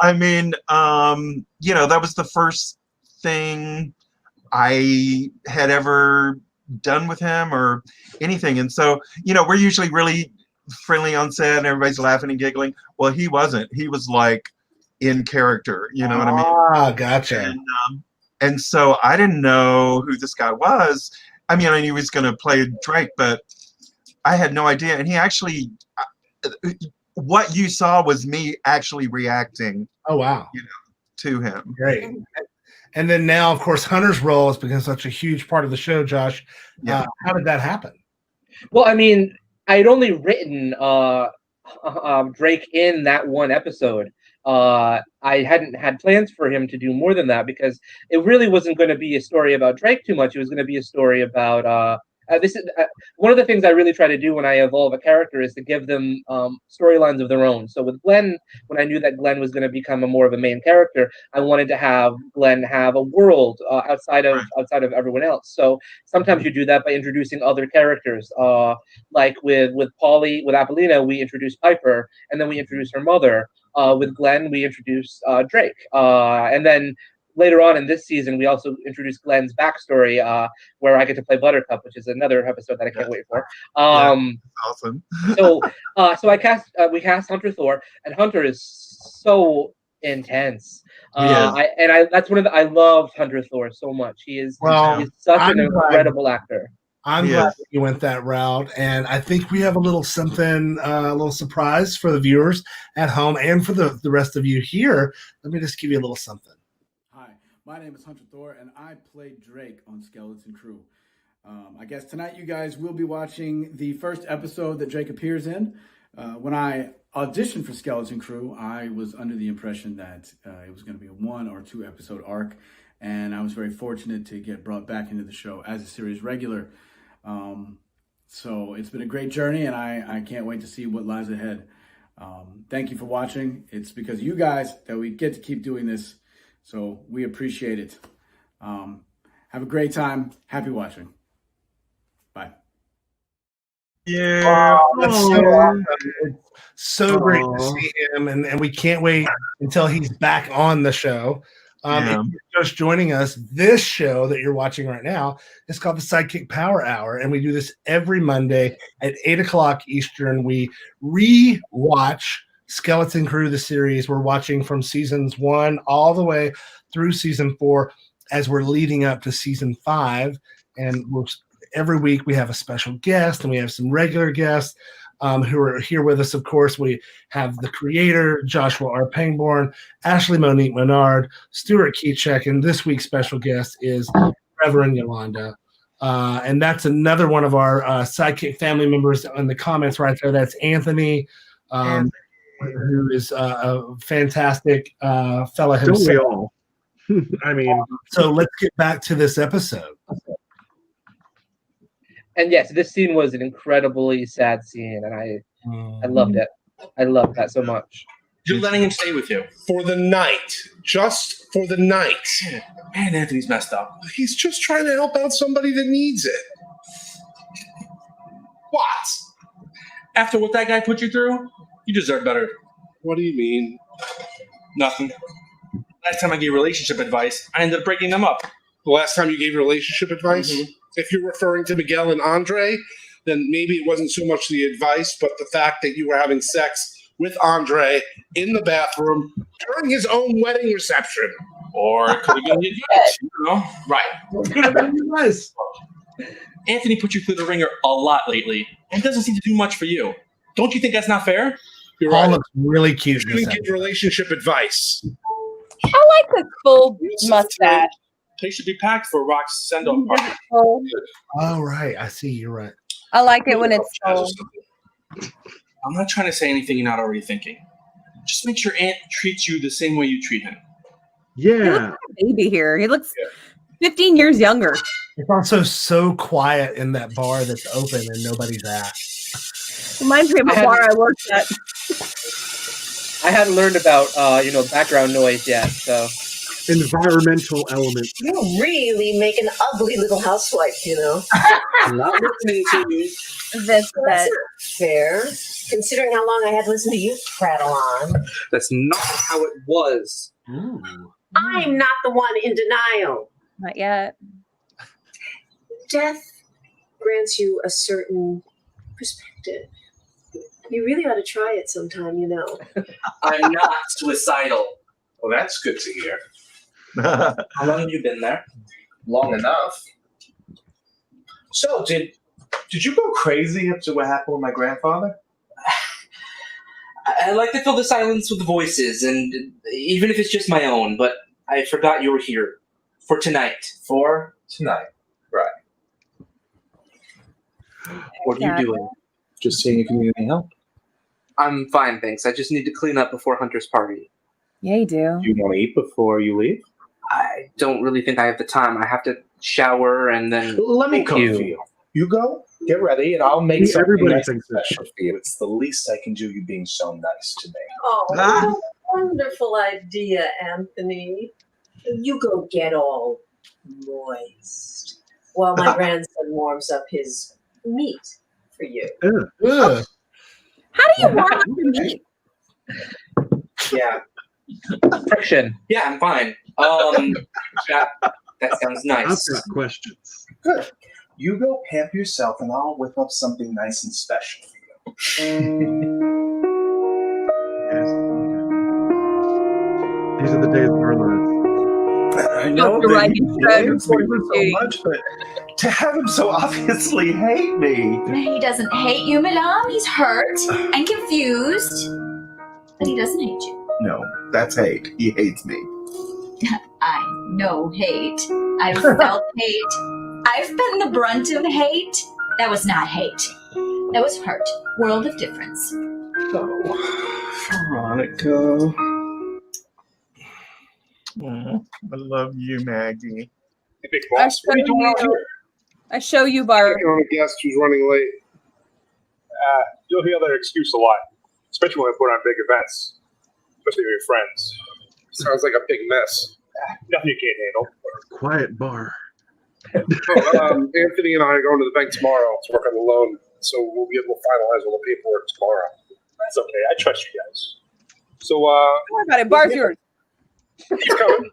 I mean, that was the first thing I had ever done with him or anything, and so we're usually really friendly on set, and everybody's laughing and giggling. Well, he wasn't. He was like in character. You know what I mean? Ah, gotcha. And so I didn't know who this guy was. I mean, I knew he was going to play Drake, but I had no idea. And he actually, what you saw was me actually reacting. Oh, wow. To him. Great. And then now, of course, Hunter's role has become such a huge part of the show, Josh. How did that happen? Well, I mean, I had only written Drake in that one episode. I hadn't had plans for him to do more than that, because it really wasn't going to be a story about Drake too much. It was going to be a story about this is one of the things I really try to do when I evolve a character, is to give them storylines of their own. So with Glenn, when I knew that Glenn was going to become more of a main character, I wanted to have Glenn have a world outside of everyone else. So sometimes you do that by introducing other characters, like with Polly, with Apollina, we introduced Piper, and then we introduced her mother. With Glenn, we introduced Drake, and then later on in this season, we also introduced Glenn's backstory, where I get to play Buttercup, which is another episode that I can't wait for. Awesome. So we cast Hunter Thor, and Hunter is so intense. I loved Hunter Thor so much. He's such an incredible actor. I'm glad that you went that route, and I think we have a little something, a little surprise for the viewers at home and for the rest of you here. Let me just give you a little something. Hi, my name is Hunter Thor, and I played Drake on Skeleton Crew. I guess tonight you guys will be watching the first episode that Drake appears in. When I auditioned for Skeleton Crew, I was under the impression that it was going to be a 1 or 2 episode arc, and I was very fortunate to get brought back into the show as a series regular. So it's been a great journey, and I can't wait to see what lies ahead. Thank you for watching. It's because of you guys that we get to keep doing this, so we appreciate it. Have a great time. Happy watching. Bye. Yeah. Wow, that's so awesome. It's so great to see him, and we can't wait until he's back on the show. If you're just joining us, this show that you're watching right now is called the SideKick Power Hour, and we do this every Monday at 8 o'clock Eastern. We re-watch Skeleton Crew, the series. We're watching from seasons 1 all the way through season 4 as we're leading up to season 5. And every week we have a special guest, and we have some regular guests who are here with us. Of course, we have the creator, Joshua R. Pangborn, Ashley Monique Menard, Stuart Kiczek, and this week's special guest is Reverend Yolanda. And that's another one of our SideKick family members in the comments right there. That's Anthony, who is a fantastic fella himself. Don't we all? I mean, so let's get back to this episode. And yes, this scene was an incredibly sad scene, and I loved it. I loved that so much. You're letting him stay with you for the night, just for the night. And Anthony's messed up. He's just trying to help out somebody that needs it. What? After what that guy put you through, you deserve better. What do you mean? Nothing. Last time I gave relationship advice, I ended up breaking them up. The last time you gave relationship advice? Mm-hmm. If you're referring to Miguel and Andre, then maybe it wasn't so much the advice, but the fact that you were having sex with Andre in the bathroom during his own wedding reception. Or it could have been the advice, you know? Right. Anthony put you through the ringer a lot lately and doesn't seem to do much for you. Don't you think that's not fair? You're Paul right. looks really cute. You shouldn't give relationship advice. I like the full mustache. They should be packed for Rock's send-off party. Oh, right. I see. You're right. I like it when it's full. I'm not trying to say anything you're not already thinking. Just make sure Aunt treats you the same way you treat him. He looks like a baby here. He looks 15 years younger. It's also so quiet in that bar that's open and nobody's at. Reminds me of a bar I worked at. I hadn't learned about background noise yet, so environmental elements. You really make an ugly little housewife, you know. I'm not listening to you. That's not fair, considering how long I had to listen to you prattle on. That's not how it was. I'm not the one in denial. Not yet. Death grants you a certain perspective. You really ought to try it sometime, you know. I'm not suicidal. Well, that's good to hear. How long have you been there? Long enough. So, did you go crazy after what happened with my grandfather? I like to fill the silence with voices, and even if it's just my own, but I forgot you were here. For tonight. For tonight. Right. What are you doing? Just seeing if you need any help. I'm fine, thanks. I just need to clean up before Hunter's party. Yeah, you do. You want to eat before you leave? I don't really think I have the time. I have to shower and then... Let me cook for you. You go, get ready, and I'll make something nice and special for you. It's the least I can do, you being so nice to me. Oh, what a wonderful idea, Anthony. You go get all moist while my grandson warms up his meat for you. How do you warm up your meat? Yeah. Friction. Yeah, I'm fine. That sounds nice. I've got questions. Good. You go pamp yourself, and I'll whip up something nice and special for you. These are the days of our lives. I know that he hates me so much, but to have him so obviously hate me. He doesn't hate you, madame. He's hurt and confused, but he doesn't hate you. No, that's hate. He hates me. I know hate. I've felt hate. I've been the brunt of hate. That was not hate. That was hurt. World of difference. Oh, Veronica. I love you, Maggie. Hey, big boss, what are you doing out here? I show you, Bart. You're on a guest who's running late. You'll hear that excuse a lot, especially when I put on big events, especially with your friends. Sounds like a big mess. Nothing you can't handle. Quiet bar. Anthony and I are going to the bank tomorrow to work on the loan, so we'll be able to finalize all the paperwork tomorrow. That's okay. I trust you guys. So, don't worry about it. Bar's yours. He's coming.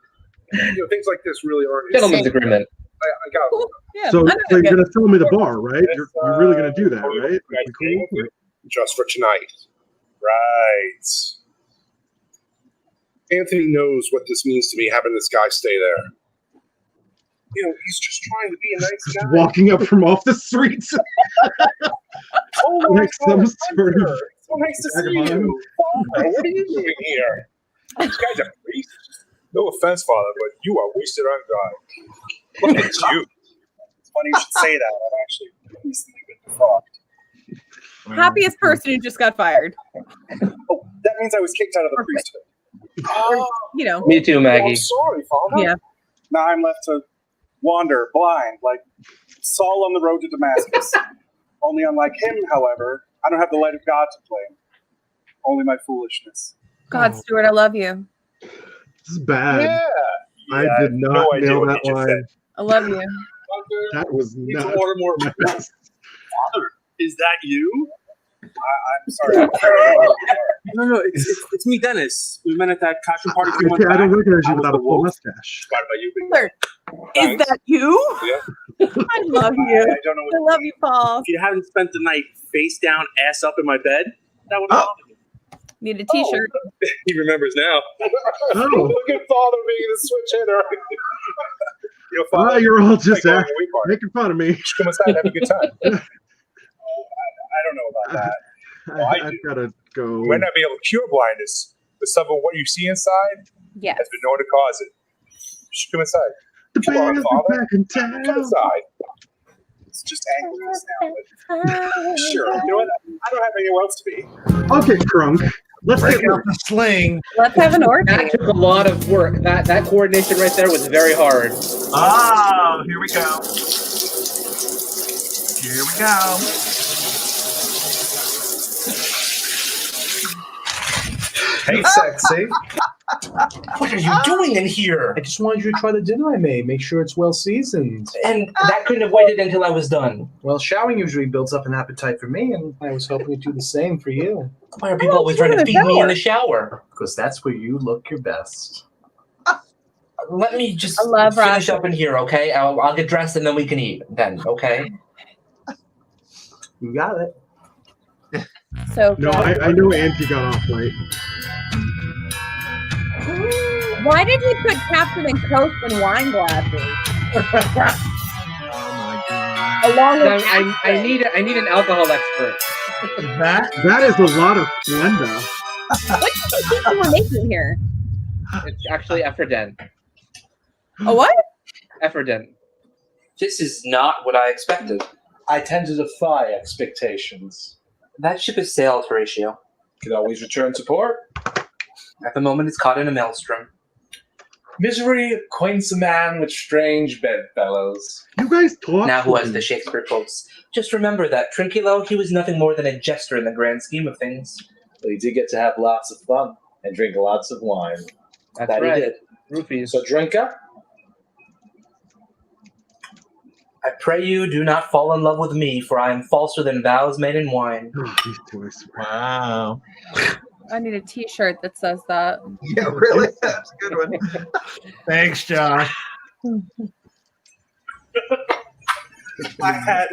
Things like this really aren't. Gentleman's agreement. I got it. Yeah, So you're going to sell me the bar, right? You're really going to do that, right? Cool. Just for tonight. Right. Anthony knows what this means to me, having this guy stay there. He's just trying to be a nice guy. Walking up from off the streets. Like some sort of so nice to see you. Father, what are you doing here? This guy's a priest. no offense, Father, but you are wasted on God. Look at you. It's funny you should say that. I've actually recently been defrocked. Happiest person who just got fired. Oh, that means I was kicked out of the priesthood. Or, Me too, Maggie. I'm sorry, Father. Yeah. Now I'm left to wander blind, like Saul on the road to Damascus. Only unlike him, however, I don't have the light of God to blame. Only my foolishness. God, Stuart, I love you. This is bad. Yeah. I did not nail that line. I love you. That was not order more. my best. Father, Is that you? I'm sorry. No, it's me, Dennis. We met at that costume party. I don't recognize you without a full mustache. Is that you? Yeah. I love you. I don't know. I love you, Paul. If you hadn't spent the night face down, ass up in my bed, that would have Need a T-shirt. He remembers now. Look at Father being the switch hitter. You're all just making fun of me. Just come inside, have a good time. I don't know about that. Well, I've got to go. You might not be able to cure blindness, but some of what you see inside has been known to cause it. Just come inside. The Come on, bears are Father. back in town. Come inside. It's just angling us now, but sure. You know what? I don't have anywhere else to be. Okay, Trunk. Let's Break get out the sling. Let's have an orgy. That took a lot of work. That coordination right there was very hard. Oh, here we go. Here we go. Hey, sexy. What are you doing in here? I just wanted you to try the dinner I made. Make sure it's well seasoned. And that couldn't have waited until I was done. Well, showering usually builds up an appetite for me, and I was hoping to do the same for you. Why are people always trying to feed me in the shower? Because that's where you look your best. Let me just finish up in here, okay? I'll get dressed and then we can eat then, okay? You got it. So No, I know Auntie got off late. Why did he put Captain and Coke in wine glasses? Along with I need an alcohol expert. That is a lot of Splenda. What do you think you were making here? It's actually Efferden. A what? Efferden. This is not what I expected. I tend to defy expectations. That ship has sailed, Horatio. Can always return to port. At the moment, it's caught in a maelstrom. Misery acquaints a man with strange bedfellows. You guys talk. Now who has the Shakespeare quotes? Just remember that Trinculo, he was nothing more than a jester in the grand scheme of things. But he did get to have lots of fun and drink lots of wine. That's that right. He did. Roofies. So drink up. I pray you do not fall in love with me, for I am falser than vows made in wine. Oh, these toys. Wow. I need a T-shirt that says that. Yeah, really? That's a good one. Thanks, Josh. I had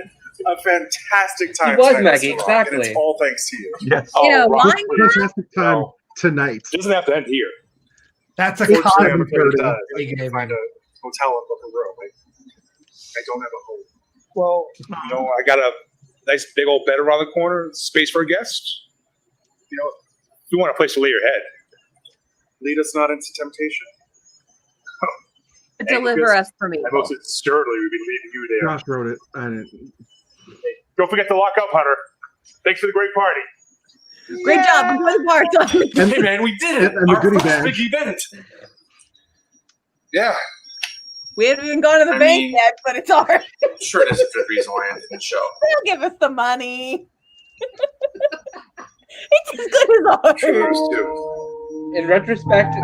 a fantastic time. It was, tonight, Maggie, Mr. Rock, exactly. And it's all thanks to you. Yes. You know, wine Fantastic time tonight. It doesn't have to end here. That's a Fortunately, I'm comment. afraid I can find a hotel and book a room. I don't have a home. Well, you know, I got a nice big old bed around the corner, space for a guest. You know, if you want a place to lay your head, lead us not into temptation. Deliver us from I evil. most assuredly would be leading you there. Josh wrote it. I didn't. Don't forget to lock up, Hunter. Thanks for the great party. Great job. Enjoy the bar. Hey, man, we did it. And the Our goodie first bag. big event. Yeah. We haven't even gone to the bank yet, but it's all right. Sure, there's a good reason why I didn't show. They'll give us the money. It's as good as ours. Cheers, too. In retrospect,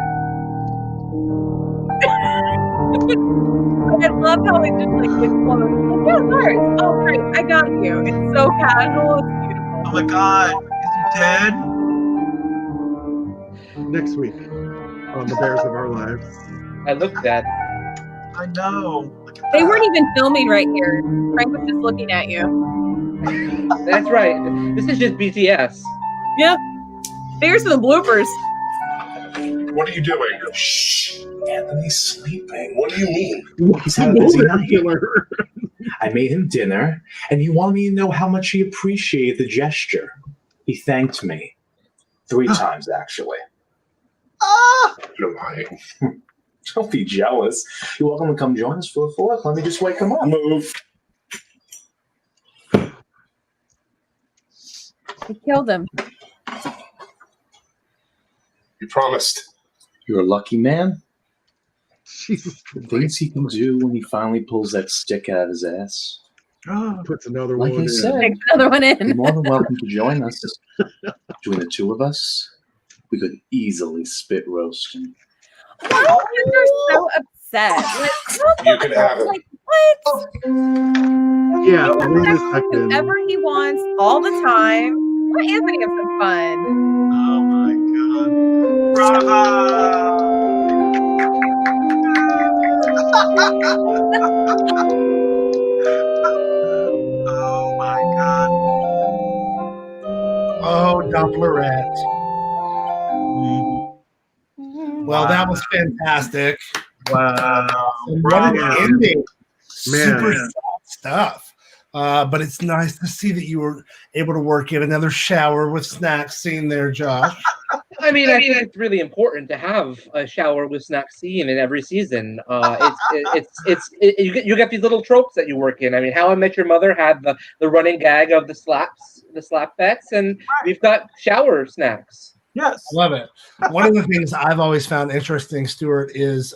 I love how it just like gets close. Yeah, it's ours. Oh, great. I got you. It's so casual. It's beautiful. Oh my God. Is he dead? Next week on The Bears of Our Lives. I looked dead. I know. They weren't even filming right here. Frank was just looking at you. That's right. This is just BTS. Yeah. Here's the bloopers. What are you doing? Shh. Anthony's sleeping. What do you mean? He's Whoa, had a busy night. killer. I made him dinner, and he wanted me to know how much he appreciated the gesture. He thanked me 3 times, actually. You're lying. Don't be jealous. You're welcome to come join us for the 4th. Let me just wake him up. Move. We killed him. You promised. You're a lucky man. Jesus The things he can do when he finally pulls that stick out of his ass. Puts another Like one I in. said, Take another one you're in. more than welcome to join us. Between the 2 of us, we could easily spit roast him. Why are you so upset? Like, You can have it. like what? Yeah, He can wait a do second. whatever he wants all the time. Let Anthony have some fun. Oh my God. Oh my God. Oh, Dopplerette. Well, that was fantastic. Wow. What an ending. Man. Super sad stuff. But it's nice to see that you were able to work in another shower with snack scene there, Josh. I mean, I think it's really important to have a shower with snack scene in every season. You get these little tropes that you work in. I mean, How I Met Your Mother had the running gag of the slap bets, and we've got shower snacks. Yes, I love it. One of the things I've always found interesting, Stuart, is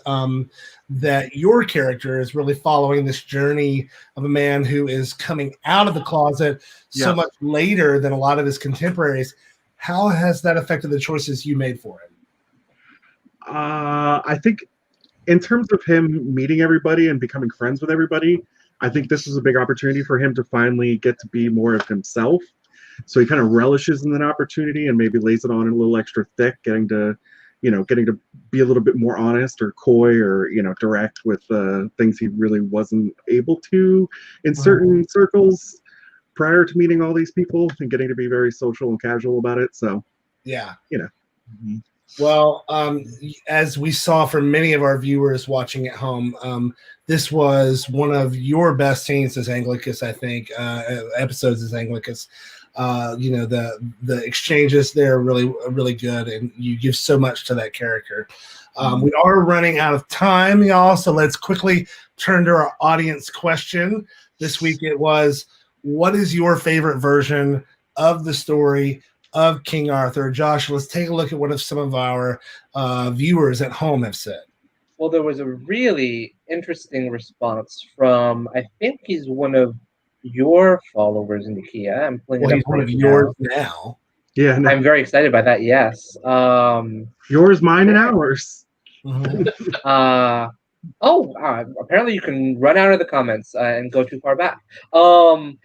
that your character is really following this journey of a man who is coming out of the closet so much later than a lot of his contemporaries. How has that affected the choices you made for him? I think in terms of him meeting everybody and becoming friends with everybody, I think this is a big opportunity for him to finally get to be more of himself. So he kind of relishes in that opportunity and maybe lays it on a little extra thick, getting to be a little bit more honest or coy or, direct with things he really wasn't able to in certain circles prior to meeting all these people, and getting to be very social and casual about it. So, yeah. Mm-hmm. Well, as we saw from many of our viewers watching at home, this was one of your best scenes as Anglicus, I think, episodes as Anglicus. The exchanges there are really good, and you give so much to that character. We are running out of time, y'all, so let's quickly turn to our audience question. This week it was, what is your favorite version of the story of King Arthur? Josh, let's take a look at what some of our viewers at home have said. Well, there was a really interesting response from, I think he's one of your followers, Nakia. I'm pulling it up. He's one of yours now. Yeah, no. I'm very excited by that. Yes. Yours, mine, and ours. Apparently you can run out of the comments and go too far back. I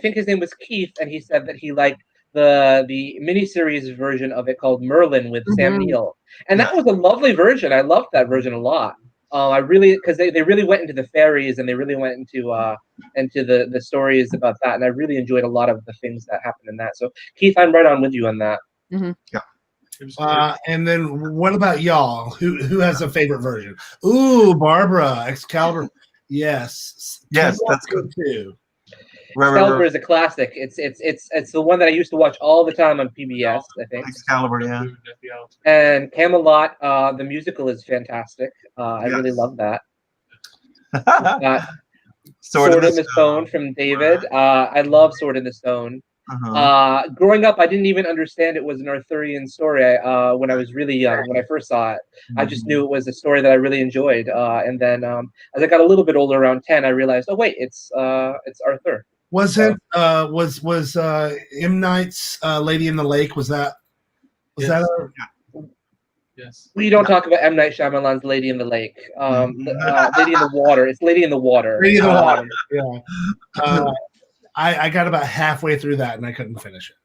think his name was Keith, and he said that he liked the miniseries version of it called Merlin with Sam Neill, and that was a lovely version. I loved that version a lot. Because they really went into the fairies, and they really went into the stories about that, and I really enjoyed a lot of the things that happened in that. So Keith, I'm right on with you on that. Yeah. And then what about y'all? Who has a favorite version? Ooh, Barbara, Excalibur. Yes, that's good too. Excalibur is a classic. It's the one that I used to watch all the time on PBS. I think Excalibur, yeah. And Camelot, the musical is fantastic. I really love that. Sword in the Stone from David. I love Sword in the Stone. Growing up, I didn't even understand it was an Arthurian story when I was really young. When I first saw it, I just knew it was a story that I really enjoyed. And then as I got a little bit older, around 10, I realized, oh wait, it's Arthur. Was M. Night's Lady in the Lake? Was that? Yes. We don't talk about M. Night Shyamalan's Lady in the Lake. Lady in the Water. It's Lady in the Water. Lady in the Water. Yeah. I got about halfway through that and I couldn't finish it.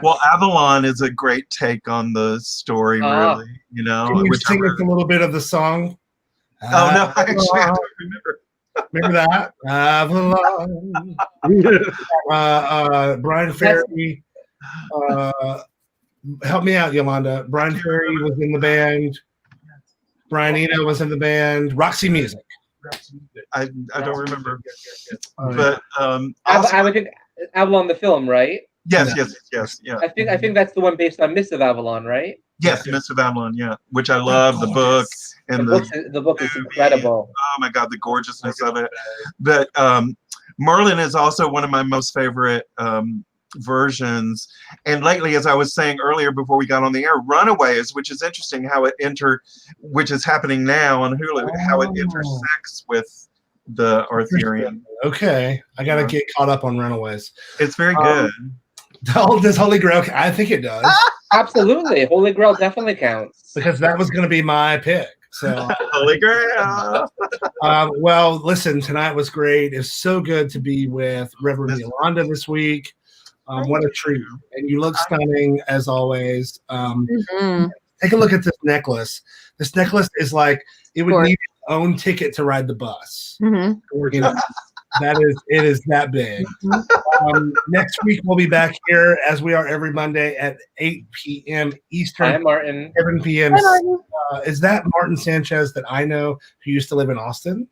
Well, Avalon is a great take on the story, really. Can you sing us a little bit of the song? Oh no, actually, I don't remember. Remember that? Avalon. Brian Ferry. Help me out, Yolanda. Brian Ferry was in the band. Brian Eno was in the band. Roxy Music. I don't remember. But I would think Avalon the film, right? Yes. Yeah. I think that's the one based on Mists of Avalon, right? Yes, Mists of Avalon, yeah. Which I love, the book. And the book is incredible. Oh my God, the gorgeousness of it. But Merlin is also one of my most favorite versions. And lately, as I was saying earlier before we got on the air, Runaways, which is interesting how it which is happening now on Hulu, how it intersects with the Arthurian. Okay, I gotta get caught up on Runaways. It's very good. Does Holy Grail? I think it does. Absolutely, Holy Grail definitely counts because that was going to be my pick. So Holy Grail. Well, listen, tonight was great. It's so good to be with Reverend Yolanda this week. What a treat. And you look stunning as always. Take a look at this necklace. This necklace is like, it would need its own ticket to ride the bus. You know, it is that big. Next week we'll be back here as we are every Monday at 8 p.m. Eastern. Hi, Martin. 7 p.m. Is that Martin Sanchez that I know who used to live in Austin?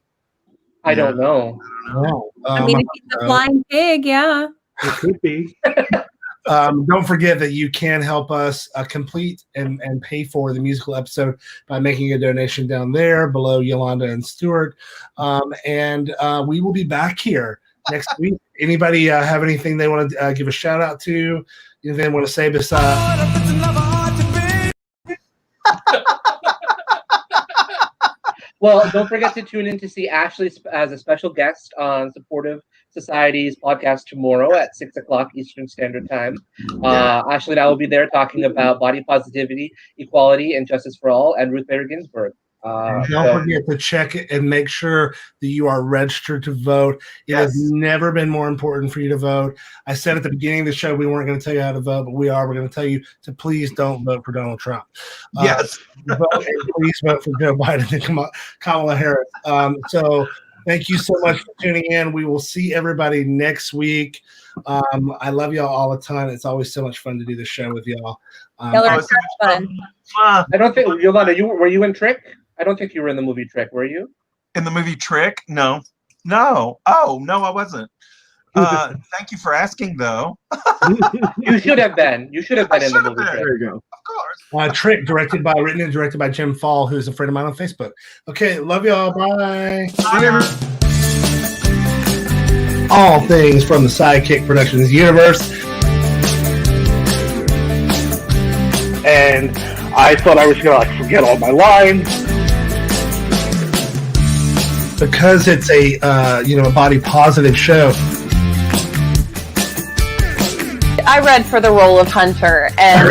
I don't know. I mean, if he's a flying pig, yeah. It could be. Don't forget that you can help us complete and pay for the musical episode by making a donation down there below Yolanda and Stuart. And we will be back here next week. Anybody have anything they want to give a shout out to? Anything they want to say besides? Well, don't forget to tune in to see Ashley as a special guest on Supportive Society's podcast tomorrow at 6 o'clock Eastern Standard Time. Ashley and I will be there talking about body positivity, equality, and justice for all, and Ruth Bader Ginsburg. Don't forget to check it and make sure that you are registered to vote. It has never been more important for you to vote. I said at the beginning of the show we weren't going to tell you how to vote, but we are. We're going to tell you to please don't vote for Donald Trump. Please vote for Joe Biden and Kamala Harris. So thank you so much for tuning in. We will see everybody next week. I love y'all all the time. It's always so much fun to do the show with y'all. Fun. I don't think, Yolanda, were you in Trick? I don't think you were in the movie Trick, were you? In the movie Trick? No. Oh, no, I wasn't. Thank you for asking, though. You should have been. You should have been in the movie Trick. There you go. Of course. Trick, written and directed by Jim Fall, who's a friend of mine on Facebook. Okay, love y'all. Bye. All things from the SideKick Productions universe. And I thought I was going to forget all my lines. Because it's a a body positive show. I read for the role of Hunter, and